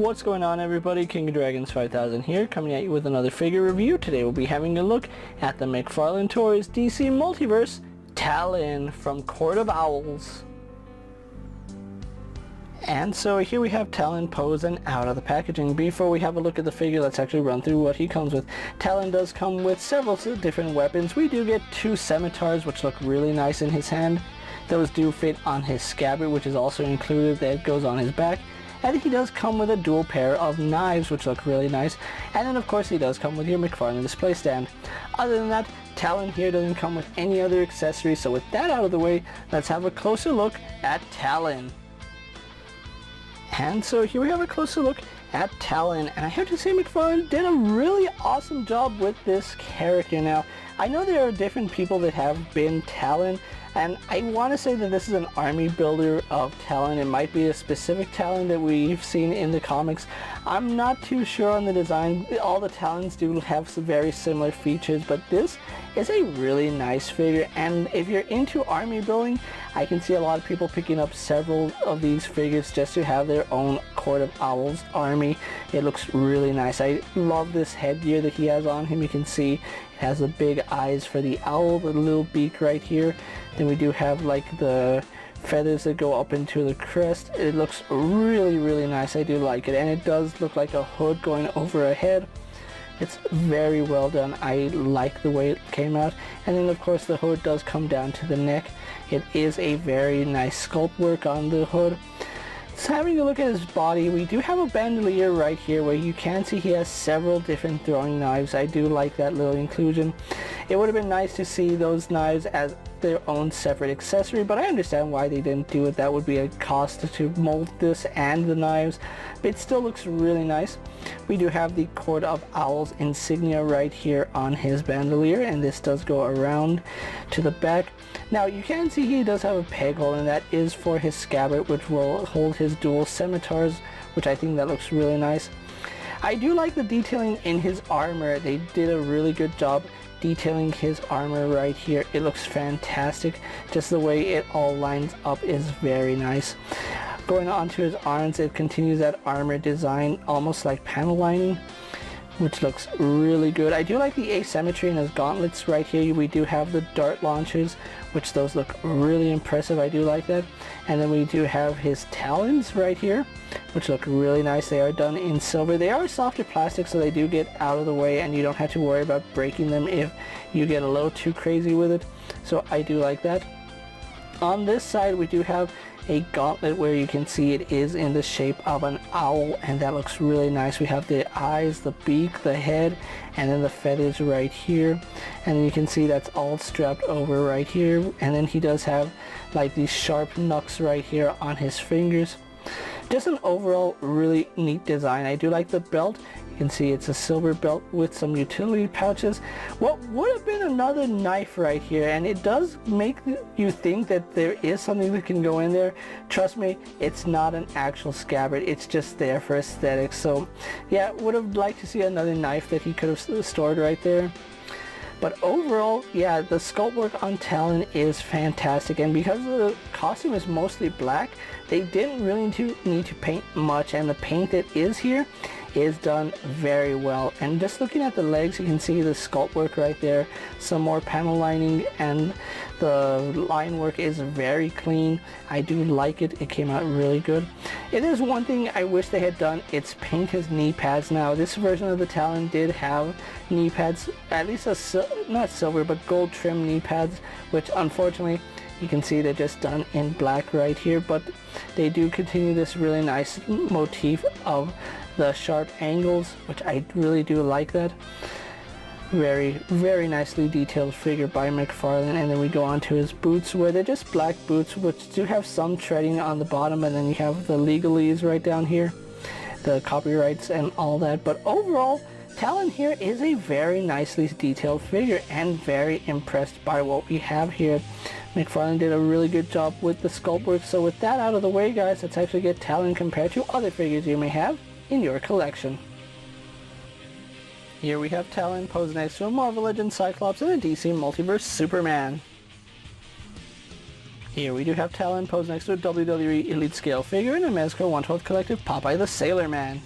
What's going on, everybody? KingofDragons 5000 here, coming at you with another figure review. Today we'll be having a look at the McFarlane Toys DC Multiverse Talon from Court of Owls. And so here we have Talon posed and out of the packaging. Before we have a look at the figure, let's actually run through what he comes with. Talon does come with several different weapons. We do get two scimitars, which look really nice in his hand. Those do fit on his scabbard, which is also included, that goes on his back. And he does come with a dual pair of knives, which look really nice. And then of course he does come with your McFarlane display stand. Other than that, Talon here doesn't come with any other accessories. So with that out of the way, let's have a closer look at Talon. And so here we have a closer look at Talon, and I have to say McFarlane did a really awesome job with this character. Now, I know there are different people that have been Talon, and I want to say that this is an army builder of Talon. It might be a specific Talon that we've seen in the comics. I'm not too sure on the design. All the Talons do have some very similar features, but this is a really nice figure, and if you're into army building, I can see a lot of people picking up several of these figures just to have their own Court of Owls army. It looks really nice. I love this headgear that he has on him. You can see it has the big eyes for the owl, the little beak right here. Then we do have like the feathers that go up into the crest. It looks really nice. I do like it, and it does look like a hood going over a head. It's very well done. I like the way it came out. And then of course the hood does come down to the neck. It is a very nice sculpt work on the hood. So having a look at his body, we do have a bandolier right here where you can see he has several different throwing knives. I do like that little inclusion. It would have been nice to see those knives as their own separate accessory, but I understand why they didn't do it. That would be a cost to mold this and the knives, but it still looks really nice. We do have the Court of Owls insignia right here on his bandolier, and this does go around to the back. Now you can see he does have a peg hole, and that is for his scabbard, which will hold his dual scimitars, which I think that looks really nice. I do like the detailing in his armor. They did a really good job detailing his armor right here. It looks fantastic. Just the way it all lines up is very nice. Going on to his arms, it continues that armor design, almost like panel lining, which looks really good. I do like the asymmetry in his gauntlets right here. We do have the dart launchers, which those look really impressive. I do like that. And then we do have his talons right here, which look really nice. They are done in silver. They are softer plastic, so they do get out of the way, and you don't have to worry about breaking them if you get a little too crazy with it. So I do like that. On this side, we do have a gauntlet where you can see it is in the shape of an owl, and that looks really nice. We have the eyes, the beak, the head, and then the feathers right here, and then you can see that's all strapped over right here. And then he does have like these sharp knucks right here on his fingers. Just an overall really neat design. I do like the belt. You can see it's a silver belt with some utility pouches. What would have been another knife right here, and it does make you think that there is something that can go in there. Trust me, it's not an actual scabbard. It's just there for aesthetics. So yeah, would have liked to see another knife that he could have stored right there. But overall, yeah, the sculpt work on Talon is fantastic, and because the costume is mostly black, they didn't really need to paint much, and the paint that is here is done very well. And just looking at the legs, you can see the sculpt work right there, some more panel lining, and the line work is very clean. I do like it. It came out really good. It is one thing I wish they had done, it's paint his knee pads. Now this version of the Talon did have knee pads, at least not silver but gold trim knee pads, which unfortunately you can see they're just done in black right here, but they do continue this really nice motif of the sharp angles, which I really do like that. Very nicely detailed figure by McFarlane. And then we go on to his boots, where they're just black boots, which do have some treading on the bottom, and then you have the legalese right down here, the copyrights and all that. But overall, Talon here is a very nicely detailed figure, and very impressed by what we have here. McFarlane did a really good job with the sculpt work. So with that out of the way, guys, let's actually get Talon compared to other figures you may have in your collection. Here we have Talon posed next to a Marvel Legends Cyclops and a DC Multiverse Superman. Here we do have Talon posed next to a WWE Elite Scale figure and a Mezco 1/12 Collective Popeye the Sailor Man.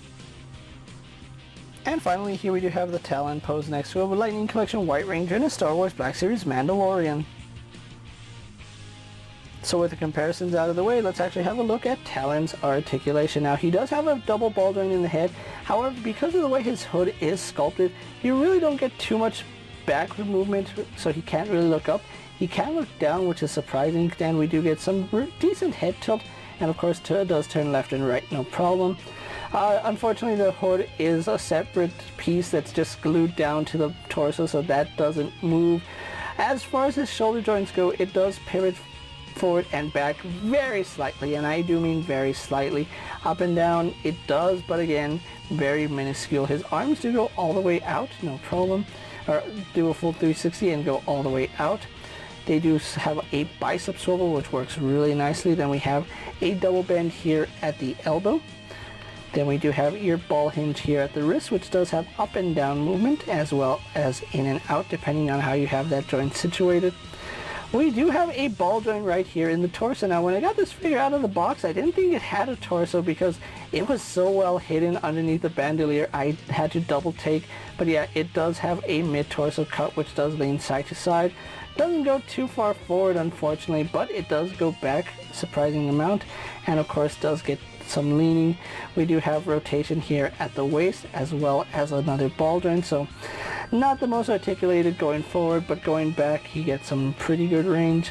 And finally, here we do have the Talon pose next to a Lightning Collection White Ranger and a Star Wars Black Series Mandalorian. So with the comparisons out of the way, let's actually have a look at Talon's articulation. Now, he does have a double ball joint in the head. However, because of the way his hood is sculpted, you really don't get too much back movement, so he can't really look up. He can look down, which is surprising, and we do get some decent head tilt, and of course it does turn left and right, no problem. Unfortunately, the hood is a separate piece that's just glued down to the torso, so that doesn't move. As far as his shoulder joints go, it does pivot forward and back very slightly, and I do mean very slightly. Up and down it does, but again, very minuscule. His arms do go all the way out, no problem, or do a full 360 and go all the way out. They do have a bicep swivel, which works really nicely. Then we have a double bend here at the elbow. Then we do have ear ball hinge here at the wrist, which does have up and down movement as well as in and out, depending on how you have that joint situated. We do have a ball joint right here in the torso. Now, when I got this figure out of the box, I didn't think it had a torso because it was so well hidden underneath the bandolier. I had to double take, but yeah, it does have a mid-torso cut, which does lean side to side. Doesn't go too far forward, unfortunately, but it does go back a surprising amount, and of course does get some leaning. We do have rotation here at the waist as well as another ball joint, so not the most articulated going forward, but going back he gets some pretty good range.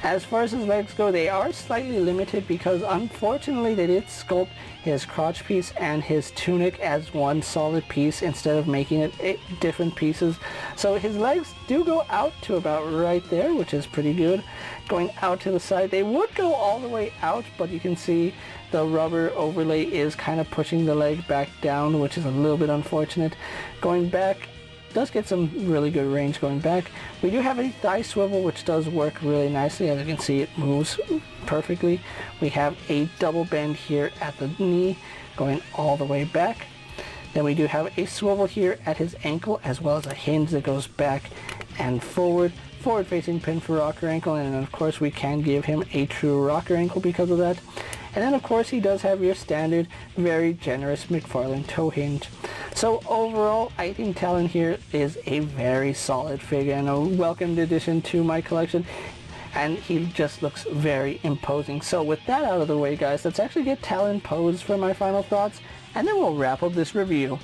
As far as his legs go, they are slightly limited because unfortunately they did sculpt his crotch piece and his tunic as one solid piece instead of making it different pieces. So his legs do go out to about right there, which is pretty good. Going out to the side, they would go all the way out, but you can see the rubber overlay is kind of pushing the leg back down, which is a little bit unfortunate. Going back, does get some really good range going back. We do have a thigh swivel, which does work really nicely. As you can see, it moves perfectly. We have a double bend here at the knee going all the way back. Then we do have a swivel here at his ankle, as well as a hinge that goes back and forward facing pin for rocker ankle, and of course we can give him a true rocker ankle because of that. And then of course he does have your standard very generous McFarlane toe hinge. So overall, I think Talon here is a very solid figure and a welcomed addition to my collection, and he just looks very imposing. So with that out of the way, guys, let's actually get Talon posed for my final thoughts, and then we'll wrap up this review.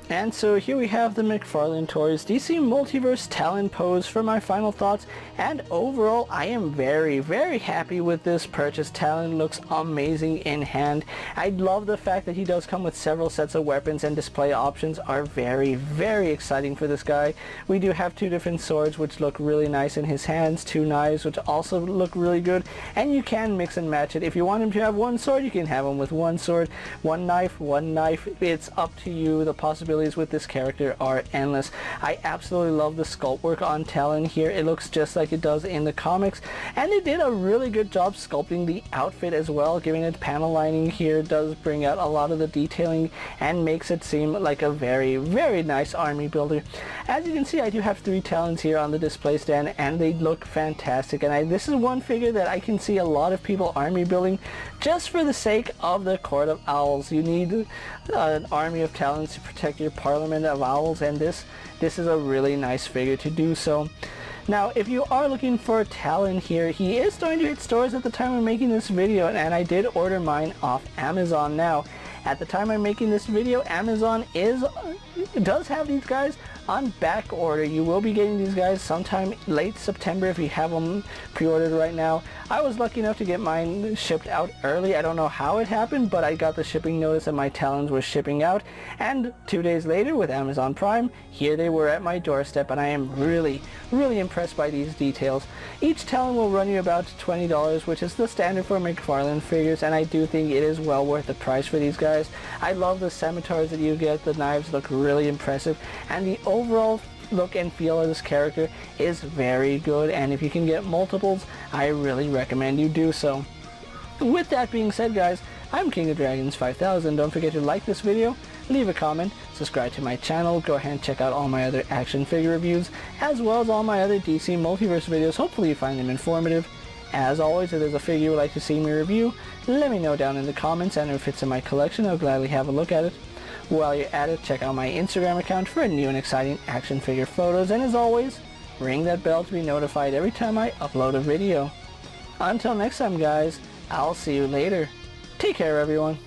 And so here we have the McFarlane Toys DC Multiverse Talon pose for my final thoughts, and overall I am very, very happy with this purchase. Talon looks amazing in hand. I love the fact that he does come with several sets of weapons, and display options are very, very exciting for this guy. We do have two different swords which look really nice in his hands, two knives which also look really good, and you can mix and match it. If you want him to have one sword, you can have him with one sword, one knife, it's up to you. The possibilities with this character are endless. I absolutely love the sculpt work on Talon here. It looks just like it does in the comics, and they did a really good job sculpting the outfit as well. Giving it panel lining here does bring out a lot of the detailing and makes it seem like a very, very nice army builder. As you can see, I do have 3 Talons here on the display stand, and they look fantastic, and this is one figure that I can see a lot of people army building just for the sake of the Court of Owls. You need an army of Talons to protect your Parliament of Owls, and this is a really nice figure to do so. Now, if you are looking for Talon here, he is starting to hit stores at the time of making this video, and I did order mine off Amazon. Now, at the time I'm making this video, Amazon does have these guys on back order. You will be getting these guys sometime late September if you have them pre-ordered right now. I was lucky enough to get mine shipped out early. I don't know how it happened, but I got the shipping notice that my Talons were shipping out, and 2 days later with Amazon Prime, here they were at my doorstep, and I am really, really impressed by these details. Each Talon will run you about $20, which is the standard for McFarlane figures, and I do think it is well worth the price for these guys. I love the scimitars that you get. The knives look really impressive, and the overall look and feel of this character is very good, and if you can get multiples, I really recommend you do so. With that being said, guys, I'm KingofDragons 5000. Don't forget to like this video, leave a comment, subscribe to my channel, go ahead and check out all my other action figure reviews, as well as all my other DC Multiverse videos. Hopefully you find them informative, As always, if there's a figure you would like to see me review, let me know down in the comments, and if it's in my collection, I'll gladly have a look at it. While you're at it, check out my Instagram account for new and exciting action figure photos, and as always, ring that bell to be notified every time I upload a video. Until next time guys, I'll see you later. Take care everyone.